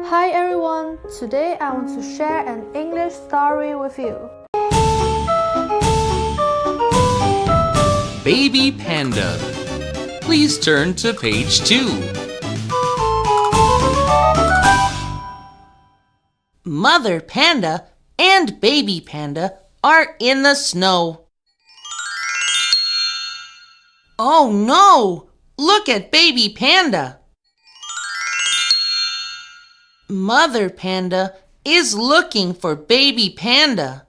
Hi everyone, today I want to share an English story with you. Baby Panda. Please turn to page 2. Mother Panda and Baby Panda are in the snow. Oh no! Look at Baby Panda! Mother Panda is looking for Baby Panda.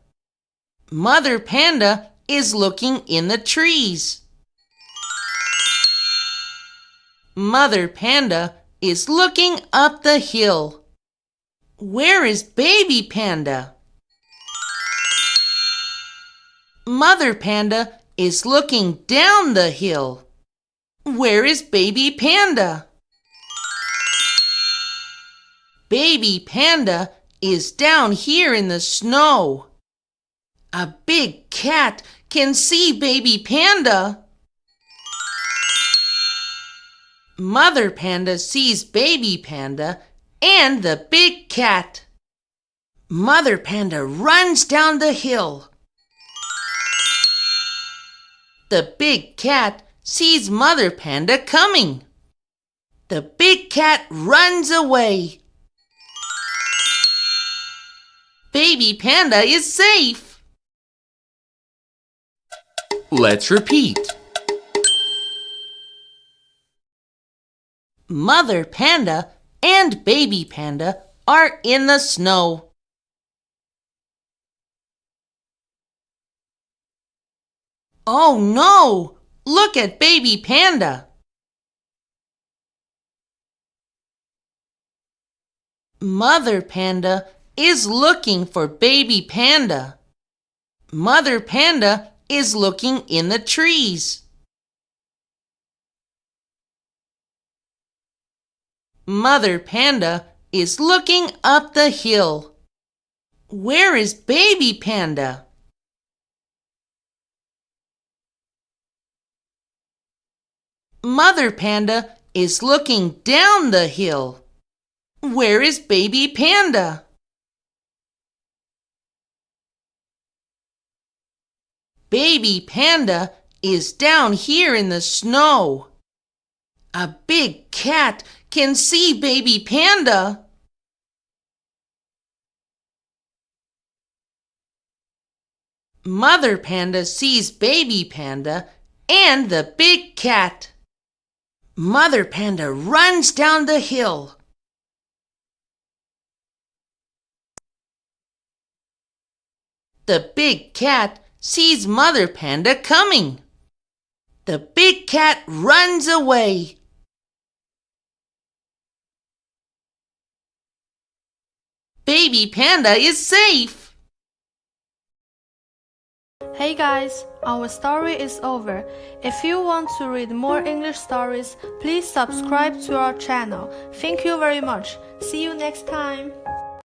Mother Panda is looking in the trees. Mother Panda is looking up the hill. Where is Baby Panda? Mother Panda is looking down the hill. Where is Baby Panda? Baby Panda is down here in the snow. A big cat can see Baby Panda. Mother Panda sees Baby Panda and the big cat. Mother Panda runs down the hill. The big cat sees Mother Panda coming. The big cat runs away. Baby Panda is safe. Let's repeat. Mother Panda and Baby Panda are in the snow. Oh no! Look at Baby Panda! Mother Panda is looking for Baby Panda. Mother Panda is looking in the trees. Mother Panda is looking up the hill. Where is Baby Panda? Mother Panda is looking down the hill. Where is Baby Panda? Baby Panda is down here in the snow. A big cat can see Baby Panda. Mother Panda sees Baby Panda and the big cat. Mother Panda runs down the hill. The big cat sees Mother Panda coming. The big cat runs away. Baby Panda is safe. Hey guys, our story is over. If you want to read more English stories, please subscribe to our channel. Thank you very much. See you next time.